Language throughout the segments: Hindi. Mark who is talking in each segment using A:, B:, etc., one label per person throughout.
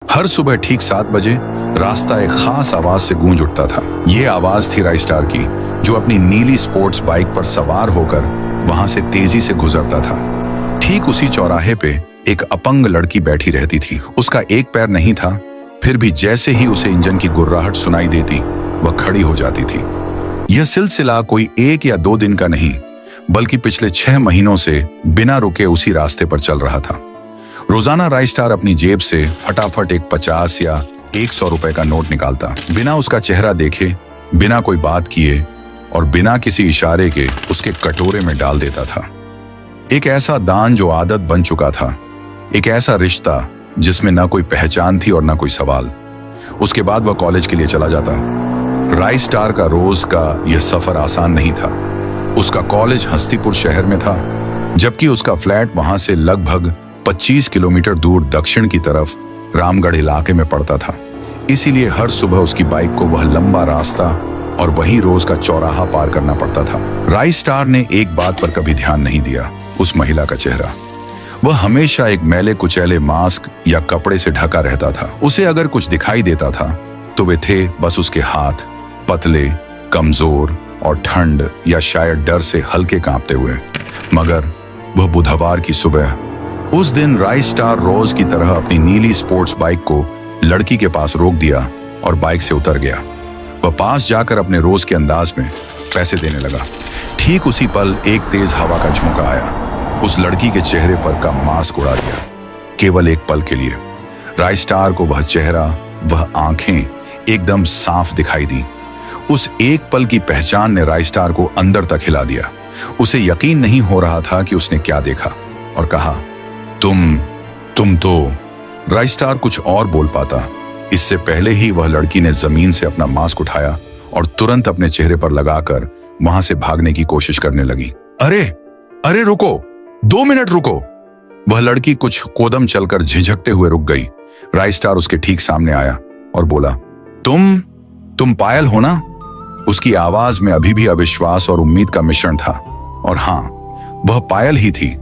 A: हर सुबह ठीक 7 बजे रास्ता एक खास आवाज से गूंज उठता था। ये आवाज थी राइस्टार की, जो अपनी नीली स्पोर्ट्स बाइक पर सवार होकर वहां से तेजी से गुजरता था। ठीक उसी चौराहे पे एक अपंग लड़की बैठी रहती थी। उसका एक पैर नहीं था, फिर भी जैसे ही उसे इंजन की गुर्राहट सुनाई देती वह खड़ी हो जाती थी। यह सिलसिला कोई 1 या 2 दिन का नहीं, बल्कि पिछले 6 महीनों से बिना रुके उसी रास्ते पर चल रहा था। रोजाना राइस्टार अपनी जेब से फटाफट एक 50 या 100 रुपए का नोट निकालता, बिना उसका चेहरा देखे, बिना कोई बात किए और बिना किसी इशारे के उसके कटोरे में डाल देता था। एक ऐसा दान जो आदत बन चुका था, एक ऐसा रिश्ता जिसमें ना कोई पहचान थी और ना कोई सवाल। उसके बाद वह कॉलेज के लिए चला जाता। राइस्टार का रोज का यह सफर आसान नहीं था। उसका कॉलेज हस्तीपुर शहर में था, जबकि उसका फ्लैट वहां से लगभग 25 किलोमीटर दूर दक्षिण की तरफ रामगढ़ इलाके में पड़ता था। इसीलिए हर सुबह उसकी बाइक को वह लंबा रास्ता और वहीं रोज का चौराहा पार करना पड़ता था। राइस्टार ने एक बात पर कभी ध्यान नहीं दिया, उस महिला का चेहरा। वह हमेशा एक मैले कुचैले मास्क या कपड़े से ढका रहता था। उसे अगर कुछ दिखाई देता था तो वे थे बस उसके हाथ, पतले, कमजोर और ठंड या शायद डर से हल्के कांपते हुए। मगर वह बुधवार की सुबह, उस दिन राइस्टार रोज की तरह अपनी नीली स्पोर्ट्स बाइक को लड़की के पास रोक दिया और बाइक से उतर गया। वह पास जाकर अपने रोज के अंदाज में पैसे देने लगा। ठीक उसी पल एक तेज हवा का झोंका आया, उस लड़की के चेहरे पर का मास्क उड़ा दिया। केवल एक पल के लिए राइस्टार को वह चेहरा, वह आंखें एकदम साफ दिखाई दी। उस एक पल की पहचान ने राइस्टार को अंदर तक हिला दिया। उसे यकीन नहीं हो रहा था कि उसने क्या देखा, और कहा, तुम तो। राइस्टार कुछ और बोल पाता, इससे पहले ही वह लड़की ने जमीन से अपना मास्क उठाया और तुरंत अपने चेहरे पर लगाकर वहां से भागने की कोशिश करने लगी। अरे अरे रुको, 2 मिनट रुको। वह लड़की कुछ कदम चलकर झिझकते हुए रुक गई। राइस्टार उसके ठीक सामने आया और बोला, तुम पायल हो ना? उसकी आवाज में अभी भी अविश्वास और उम्मीद का मिश्रण था। और हां, वह पायल ही थी,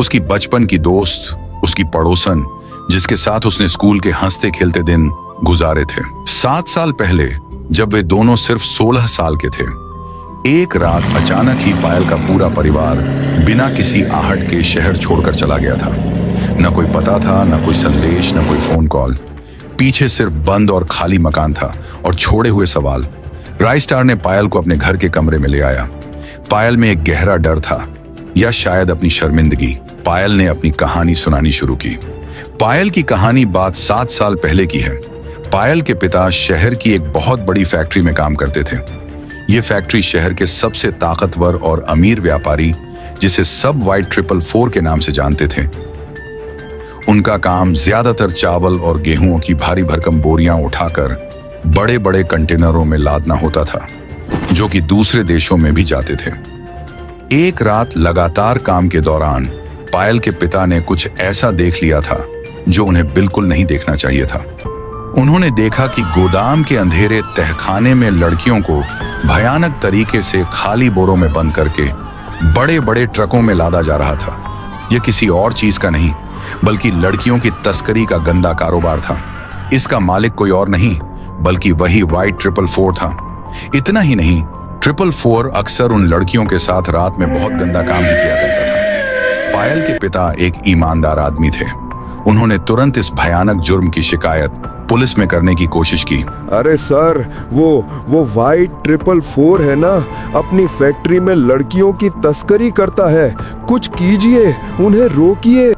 A: उसकी बचपन की दोस्त, उसकी पड़ोसन, जिसके साथ उसने स्कूल के हंसते खेलते दिन गुजारे थे। 7 साल पहले जब वे दोनों सिर्फ 16 साल के थे, एक रात अचानक ही पायल का पूरा परिवार बिना किसी आहट के शहर छोड़कर चला गया था। न कोई पता था, न कोई संदेश, न कोई फोन कॉल। पीछे सिर्फ बंद और खाली मकान था और छोड़े हुए सवाल। राइस्टार ने पायल को अपने घर के कमरे में ले आया। पायल में एक गहरा डर था, या शायद अपनी शर्मिंदगी। पायल ने अपनी कहानी सुनानी शुरू की। पायल की कहानी बात 7 साल पहले की है। पायल के पिता शहर की एक बहुत बड़ी फैक्ट्री में काम करते थे। ये फैक्ट्री शहर के सबसे ताकतवर और अमीर व्यापारी, जिसे सब वाइट 444 के नाम से जानते थे। उनका काम ज्यादातर चावल और गेहूं की भारी भरकम बोरियां उठाकर बड़े बड़े कंटेनरों में लादना होता था, जो कि दूसरे देशों में भी जाते थे। एक रात लगातार काम के दौरान पायल के पिता ने कुछ ऐसा देख लिया था जो उन्हें बिल्कुल नहीं देखना चाहिए था। उन्होंने देखा कि गोदाम के अंधेरे तहखाने में लड़कियों को भयानक तरीके से खाली बोरों में बंद करके बड़े बड़े ट्रकों में लादा जा रहा था। यह किसी और चीज का नहीं, बल्कि लड़कियों की तस्करी का गंदा कारोबार था। इसका मालिक कोई और नहीं, बल्कि वही वाइट 444 था। इतना ही नहीं, 444 अक्सर उन लड़कियों के साथ रात में बहुत गंदा काम भी किया करता था। पायल के पिता एक ईमानदार आदमी थे। उन्होंने तुरंत इस भयानक जुर्म की शिकायत पुलिस में करने की कोशिश की।
B: अरे सर, वो वाइट 444 है ना, अपनी फैक्ट्री में लड़कियों की तस्करी करता है। कुछ कीजिए, उन्हें रोकिए।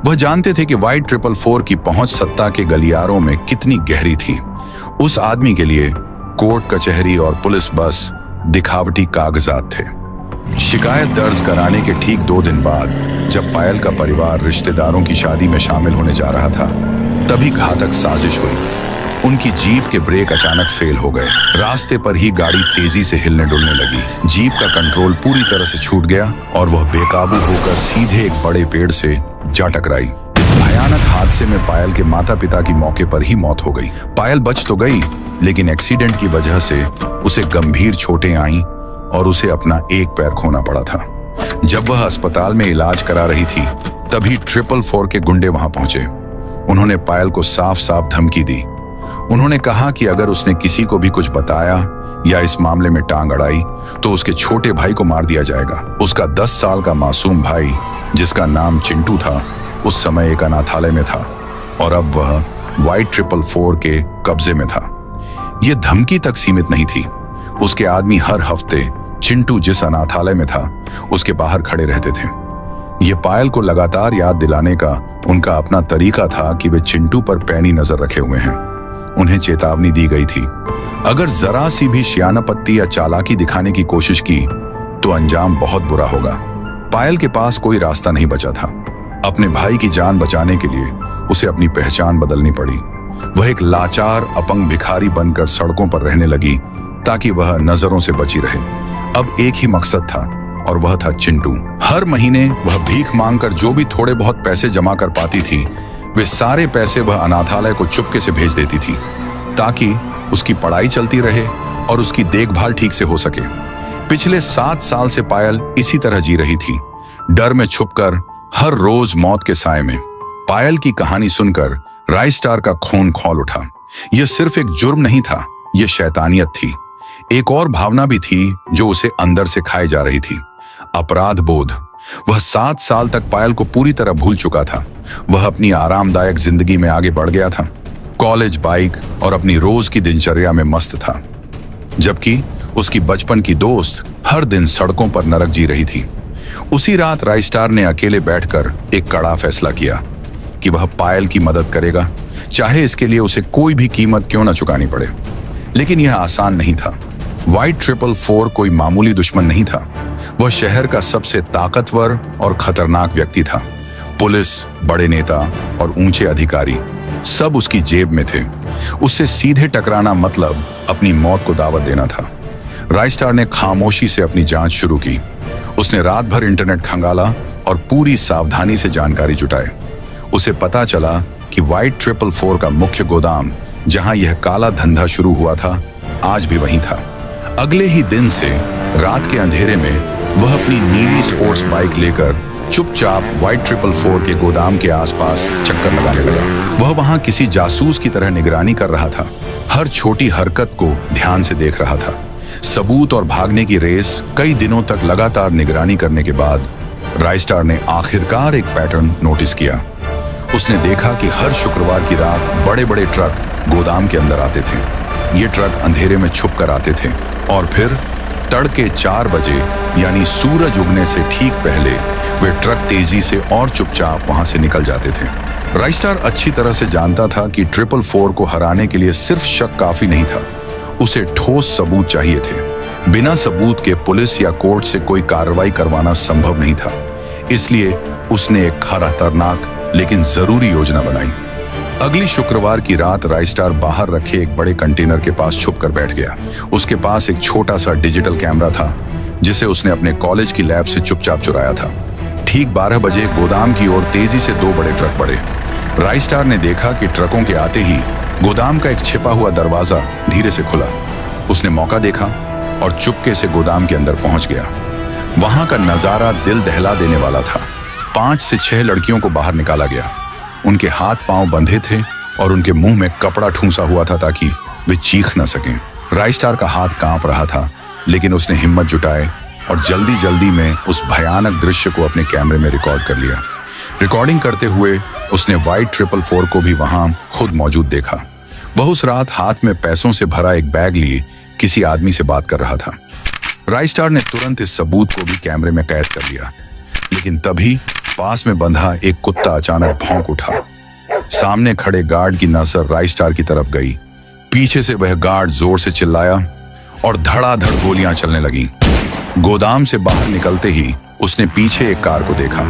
A: वह जानते थे कि वाइट 444 की पहुंच सत्ता के गलियारों में कितनी गहरी थी। उस आदमी के लिए कोर्ट कचहरी और पुलिस बस दिखावटी कागजात थे। शिकायत दर्ज कराने के ठीक 2 दिन बाद, जब पायल का परिवार रिश्तेदारों की शादी में शामिल होने जा रहा था, तभी घातक साजिश हुई। उनकी जीप के ब्रेक अचानक फेल हो गए। रास्ते पर ही गाड़ी तेजी से हिलने डुलने लगी। जीप का कंट्रोल पूरी तरह से छूट गया और वह बेकाबू होकर सीधे एक बड़े पेड़ से जा टकराई। इस भयानक हादसे में पायल के माता पिता की मौके पर ही मौत हो गई। पायल बच तो गई, लेकिन एक्सीडेंट की वजह से उसे गंभीर चोटें आईं और उसे अपना एक पैर खोना पड़ा था। जब वह अस्पताल में इलाज करा रही थी, तभी 444 के गुंडे वहां पहुंचे। उन्होंने पायल को साफ साफ धमकी दी। उन्होंने कहा कि अगर उसने किसी को भी कुछ बताया या इस मामले में टांग अड़ाई तो उसके छोटे भाई को मार दिया जाएगा। उसका 10 साल का मासूम भाई, जिसका नाम चिंटू था, उस समय एक अनाथालय में था और अब वह वाइट 444 के कब्जे में था। यह धमकी तक सीमित नहीं थी। उसके आदमी हर हफ्ते चिंटू जिस अनाथालय में था उसके बाहर खड़े रहते थे। यह पायल को लगातार याद दिलाने का उनका अपना तरीका था कि वे चिंटू पर पैनी नजर रखे हुए हैं। उन्हें चेतावनी दी गई थी, अगर जरा सी भी शियानापत्ती या चालाकी दिखाने की कोशिश की तो अंजाम बहुत बुरा होगा। पायल के पास कोई रास्ता नहीं बचा था। अपने भाई की जान बचाने के लिए उसे अपनी पहचान बदलनी पड़ी। वह एक लाचार अपंग भिखारी बनकर सड़कों पर रहने लगी ताकि वह नजरों से बची रहे। अब एक ही मकसद था और वह था चिंटू। हर महीने वह भीख मांगकर जो भी थोड़े बहुत पैसे जमा कर पाती थी, वे सारे पैसे वह अनाथालय को चुपके से भेज देती थी ताकि उसकी पढ़ाई चलती रहे और उसकी देखभाल ठीक से हो सके। पिछले 7 साल से पायल इसी तरह जी रही थी, डर में छुपकर, हर रोज मौत के साए में। पायल की कहानी सुनकर राइस्टार का खून खौल उठा। यह सिर्फ एक जुर्म नहीं था, यह शैतानियत थी। एक और भावना भी थी जो उसे अंदर से खाई जा रही थी, अपराध बोध। वह 7 साल तक पायल को पूरी तरह भूल चुका था। वह अपनी आरामदायक जिंदगी में आगे बढ़ गया था, कॉलेज, बाइक और अपनी रोज की दिनचर्या में मस्त था, जबकि उसकी बचपन की दोस्त हर दिन सड़कों पर नरक जी रही थी। उसी रात राइस्टार ने अकेले बैठकर एक कड़ा फैसला किया कि वह पायल की मदद करेगा, चाहे इसके लिए उसे कोई भी कीमत क्यों न चुकानी पड़े। लेकिन यह आसान नहीं था। वाइट 444 कोई मामूली दुश्मन नहीं था। वह शहर का सबसे ताकतवर और खतरनाक व्यक्ति था। पुलिस, बड़े नेता और ऊंचे अधिकारी सब उसकी जेब में थे। उससे सीधे टकराना मतलब अपनी मौत को दावत देना था। राइस्टार ने खामोशी से अपनी जांच शुरू की। उसने रात भर इंटरनेट खंगाला और पूरी सावधानी से जानकारी जुटाई। उसे पता चला कि वाइट 444 का मुख्य गोदाम, जहां यह काला धंधा शुरू हुआ था, आज भी वहीं था। अगले ही दिन से रात के अंधेरे में वह अपनी नीली स्पोर्ट्स बाइक लेकर चुपचाप वाइट 444 के गोदाम के आसपास चक्कर लगाने लगा। वह वहां किसी जासूस की तरह निगरानी कर रहा था, हर छोटी हरकत को ध्यान से देख रहा था। सबूत और भागने की रेस कई दिनों तक लगातार निगरानी करने के बाद राइस्टार ने आखिरकार एक पैटर्न नोटिस किया। उसने देखा कि हर शुक्रवार की रात बड़े बड़े ट्रक गोदाम के अंदर आते थे। ये ट्रक अंधेरे में छुप कर आते थे और फिर तड़के 4 बजे यानी सूरज उगने से ठीक पहले वे ट्रक तेजी से और चुपचाप वहां से निकल जाते थे। राइस्टार अच्छी तरह से जानता था कि 444 को हराने के लिए सिर्फ शक काफी नहीं था, उसे ठोस सबूत चाहिए थे। बिना सबूत के पुलिस या कोर्ट से कोई कार्रवाई करवाना संभव नहीं था। इसलिए उसने एक खतरनाक लेकिन जरूरी योजना बनाई। अगली शुक्रवार की रात राइस्टार बाहर रखे एक बड़े कंटेनर के पास छुपकर बैठ गया। उसके पास एक छोटा सा डिजिटल कैमरा था जिसे उसने अपने कॉलेज की लैब से चुपचाप चुराया था। ठीक 12 बजे गोदाम की ओर तेजी से 2 बड़े ट्रक बढ़े। राइस्टार ने देखा कि ट्रकों के आते ही गोदाम का एक छिपा हुआ दरवाजा धीरे से खुला। उसने मौका देखा और चुपके से गोदाम के अंदर पहुंच गया। वहां का नजारा दिल दहला देने वाला था। 5 से 6 लड़कियों को बाहर निकाला गया। उनके हाथ पांव बंधे थे और उनके मुंह में कपड़ा ठूंसा हुआ था ताकि वे चीख न सकें। राइस्टार का हाथ कांप रहा था, लेकिन उसने हिम्मत जुटाए और जल्दी जल्दी में उस भयानक दृश्य को अपने कैमरे में रिकॉर्ड कर लिया। रिकॉर्डिंग करते हुए उसने वाइट 444 को भी वहां खुद मौजूद देखा। वह उस रात हाथ में पैसों से भरा एक बैग लिए किसी आदमी से बात कर रहा था। राइस्टार ने तुरंत इस सबूत को भी कैमरे में कैद कर लिया, लेकिन तभी पास में बंधा एक कुत्ता अचानक भौंक उठा। सामने खड़े गार्ड की नजर राइस्टार की तरफ गई। पीछे से वह गार्ड जोर से चिल्लाया और धड़ाधड़ गोलियां चलने लगीं। गोदाम से बाहर निकलते ही उसने पीछे एक कार को देखा।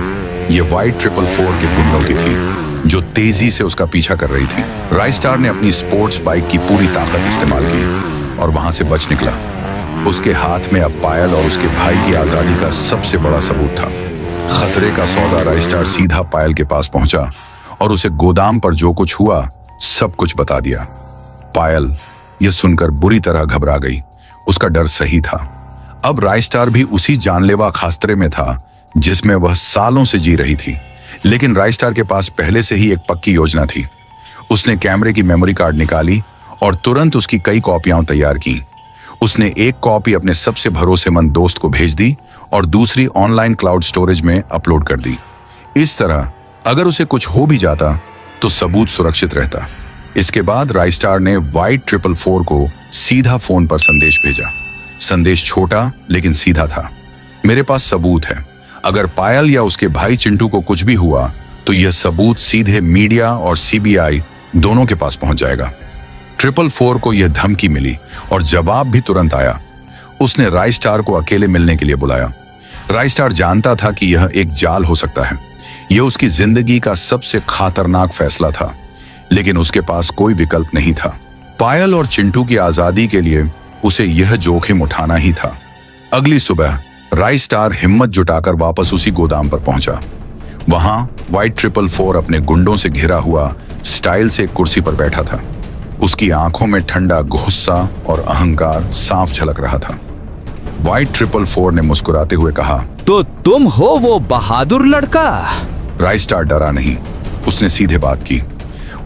A: यह वाइट 444 के गुंडों की थी जो तेजी से उसका पीछा कर रही थी। राइस्टार ने अपनी स्पोर्ट्स बाइक की पूरी ताकत इस्तेमाल की और वहां से बच निकला। उसके हाथ में अब पायल और उसके भाई की आजादी का सबसे बड़ा सबूत था। खतरे का सौदा राइस्टार सीधा पायल के पास पहुंचा और उसे गोदाम पर जो कुछ हुआ सब कुछ बता दिया। पायल यह सुनकर बुरी तरह घबरा गई। उसका डर सही था। अब राइस्टार भी उसी जानलेवा खास्त्रे में था जिसमें वह सालों से जी रही थी। लेकिन राइस्टार के पास पहले से ही एक पक्की योजना थी। उसने कैमरे की मेमोरी कार्ड निकाली और तुरंत उसकी कई कॉपियां तैयार की। उसने एक कॉपी अपने सबसे भरोसेमंद दोस्त को भेज दी और दूसरी ऑनलाइन क्लाउड स्टोरेज में अपलोड कर दी। इस तरह अगर उसे कुछ हो भी जाता तो सबूत सुरक्षित रहता। इसके बाद राइस्टार ने वाइट 444 को सीधा फोन पर संदेश भेजा। संदेश छोटा लेकिन सीधा था। मेरे पास सबूत है। अगर पायल या उसके भाई चिंटू को कुछ भी हुआ तो यह सबूत सीधे मीडिया और सीबीआई दोनों के पास पहुंच जाएगा। 444 को यह धमकी मिली और जवाब भी तुरंत आया। उसने राइस्टार को अकेले मिलने के लिए बुलाया। राइस्टार जानता था कि यह एक जाल हो सकता है। यह उसकी जिंदगी का सबसे खतरनाक फैसला था, लेकिन उसके पास कोई विकल्प नहीं था। पायल और चिंटू की आजादी के लिए उसे यह जोखिम उठाना ही था। अगली सुबह राइस्टार हिम्मत जुटाकर वापस उसी गोदाम पर पहुंचा। वहां वाइट 444 अपने गुंडों से घिरा हुआ स्टाइल से एक कुर्सी पर बैठा था। उसकी आंखों में ठंडा गुस्सा और अहंकार साफ झलक रहा था। वाइट 444 ने मुस्कुराते हुए कहा,
C: तो तुम हो वो बहादुर लड़का?
A: राइस्टार डरा नहीं। उसने सीधे बात की,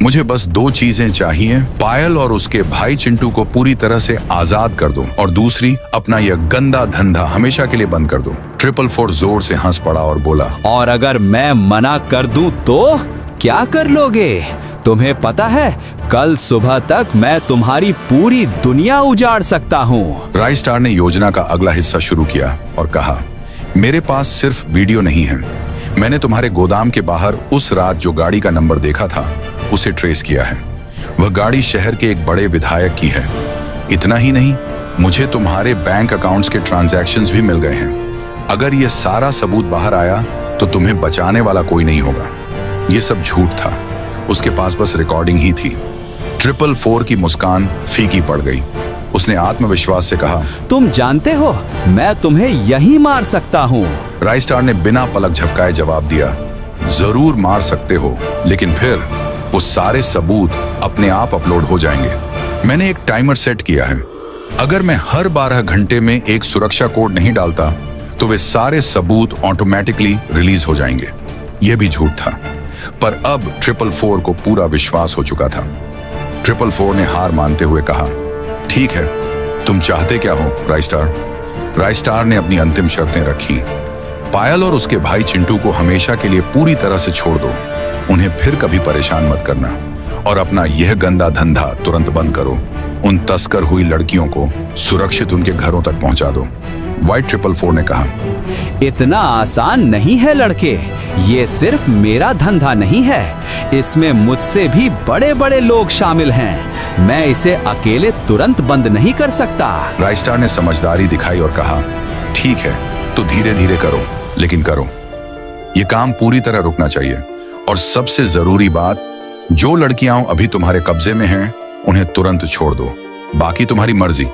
A: मुझे बस दो चीजें चाहिए। पायल और उसके भाई चिंटू को पूरी तरह से आजाद कर दो और दूसरी, अपना यह गंदा धंधा हमेशा के लिए बंद कर दो। 444 जोर से हंस पड़ा और बोला,
C: और अगर मैं मना कर दूं तो क्या कर लोगे? तुम्हें पता है कल सुबह तक मैं तुम्हारी पूरी दुनिया उजाड़ सकता हूँ।
A: राइस्टार ने योजना का अगला हिस्सा शुरू किया और कहा, मेरे पास सिर्फ वीडियो नहीं है। मैंने तुम्हारे गोदाम के बाहर उस रात जो गाड़ी का नंबर देखा था उसे ट्रेस किया है। वह गाड़ी शहर के एक बड़े विधायक की है। इतना ही नहीं, मुझे तुम्हारे बैंक अकाउंट्स के ट्रांजैक्शंस भी मिल गए हैं। अगर यह सारा सबूत बाहर आया तो तुम्हें बचाने वाला कोई नहीं होगा। यह सब झूठ था। उसके पास बस रिकॉर्डिंग ही थी। 444 की मुस्कान फीकी पड़ गई। उसने आत्मविश्वास से कहा,
C: तुम जानते हो मैं तुम्हें यहीं मार सकता हूँ।
A: राइस्टार ने बिना पलक झपकाए जवाब दिया, जरूर मार सकते हो, लेकिन फिर वो सारे सबूत अपने आप अपलोड हो जाएंगे। मैंने एक टाइमर सेट किया है। अगर मैं हर 12 घंटे में एक सुरक्षा कोड नहीं डालता तो वे सारे सबूत ऑटोमेटिकली रिलीज हो जाएंगे। यह भी झूठ था, पर अब 444 को पूरा विश्वास हो चुका था। 444 ने हार मानते हुए कहा, ठीक है, तुम चाहते क्या हो राइस्टार? राइस्टार ने अपनी अंतिम शर्तें रखी। पायल और उसके भाई चिंटू को हमेशा के लिए पूरी तरह से छोड़ दो। उन्हें फिर कभी परेशान मत करना और अपना यह गंदा धंधा तुरंत बंद करो। उन तस्कर हुई लड़कियों को सुरक्षित उनके घरों तक पहुंचा दो। वाइट 444 ने कहा,
C: इतना आसान नहीं है लड़के। ये सिर्फ मेरा धंधा नहीं है, इसमें मुझसे भी बड़े बड़े लोग शामिल हैं। मैं इसे अकेले तुरंत बंद नहीं कर सकता।
A: राइस्टार ने समझदारी दिखाई और कहा, ठीक है, तो धीरे धीरे करो, लेकिन करो। ये काम पूरी तरह रुकना चाहिए। और सबसे जरूरी बात, जो लड़कियां अभी तुम्हारे कब्जे में हैं उन्हें तुरंत छोड़ दो। बाकी तुम्हारी मर्जी,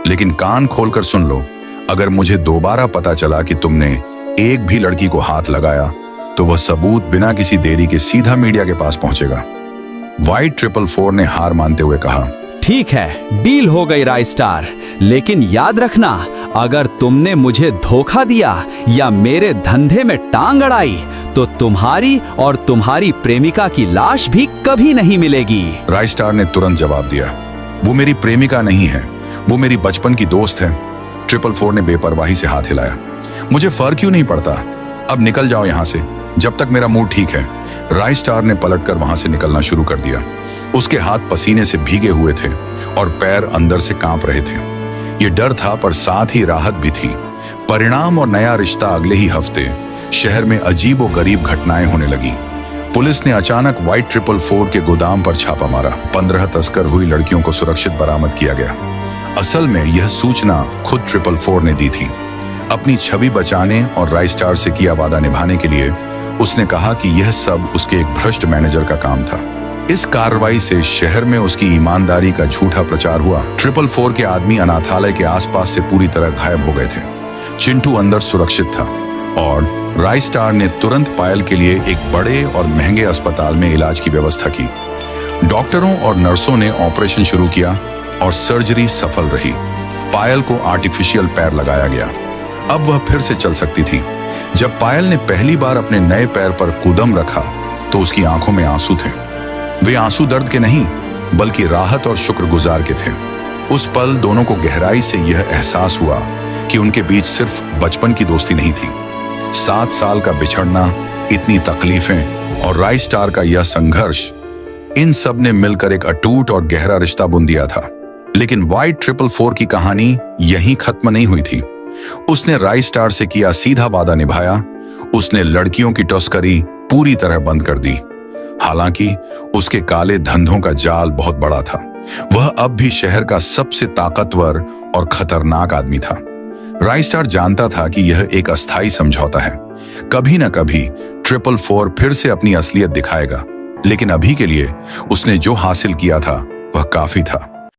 A: लेकिन कान खोलकर सुन लो, अगर मुझे दोबारा पता चला कि तुमने एक भी लड़की को हाथ लगाया तो वह सबूत बिना किसी देरी के सीधा मीडिया के पास पहुंचेगा। वाइट 444 ने हार मानते हुए कहा,
C: ठीक है, डील हो गई राइस्टार, लेकिन याद रखना, अगर तुमने मुझे धोखा दिया या मेरे धंधे में टांग अड़ाई तो तुम्हारी और तुम्हारी प्रेमिका की लाश भी कभी नहीं मिलेगी।
A: राइस्टार ने तुरंत जवाब दिया, वो मेरी प्रेमिका नहीं है, वो मेरी बचपन की दोस्त है। 444 ने बेपरवाही से हाथ हिलाया, मुझे फर्क क्यों नहीं पड़ता, अब निकल जाओ यहां से जब तक मेरा मूड ठीक है। राइस्टार ने पलटकर वहां से निकलना शुरू कर दिया। उसके हाथ पसीने से भीगे हुए थे और पैर अंदर से कांप रहे थे। ये डर था पर साथ ही राहत भी थी। परिणाम और नया रिश्ता अगले ही हफ्ते शहर में अजीब और गरीब घटनाएं होने लगी। पुलिस ने अचानक वाइट 444 के गोदाम पर छापा मारा। 15 तस्कर हुई लड़कियों को सुरक्षित बरामद किया गया। असल में यह सूचना खुद 444 ने दी थी। अपनी छवि बचाने और राइस्टार से किया वादा निभाने के लिए उसने कहा कि यह सब उसके एक भ्रष्ट मैनेजर का काम था। इस कार्रवाई से शहर में उसकी ईमानदारी का झूठा प्रचार हुआ। 444 के आदमी अनाथालय के आसपास से पूरी तरह गायब हो गए थे। चिंटू अंदर सुरक्षित था और राइस्टार ने तुरंत पायल के लिए एक बड़े और महंगे अस्पताल में इलाज की व्यवस्था की। डॉक्टरों और नर्सों ने ऑपरेशन शुरू किया और सर्जरी सफल रही। पायल को आर्टिफिशियल पैर लगाया गया। अब वह फिर से चल सकती थी। जब पायल ने पहली बार अपने नए पैर पर कदम रखा तो उसकी आंखों में आंसू थे। वे आंसू दर्द के नहीं बल्कि राहत और शुक्रगुजार के थे। उस पल दोनों को गहराई से यह एहसास हुआ कि उनके बीच सिर्फ बचपन की दोस्ती नहीं थी। 7 साल का बिछड़ना, इतनी तकलीफें और राइस्टार का यह संघर्ष, इन सब ने मिलकर एक अटूट और गहरा रिश्ता बुन दिया था। लेकिन वाइट 444 की कहानी यहीं खत्म नहीं हुई थी। उसने राइस्टार से किया सीधा वादा निभाया। उसने लड़कियों की तस्करी पूरी तरह बंद कर दी। हालांकि उसके काले धंधों का जाल बहुत बड़ा था। वह अब भी शहर का सबसे ताकतवर और खतरनाक आदमी था। राइस्टार जानता था कि यह एक अस्थायी समझौता है। कभी न कभी 444 फिर से अपनी असलियत दिखाएगा, लेकिन अभी के लिए उसने जो हासिल किया था वह काफी था।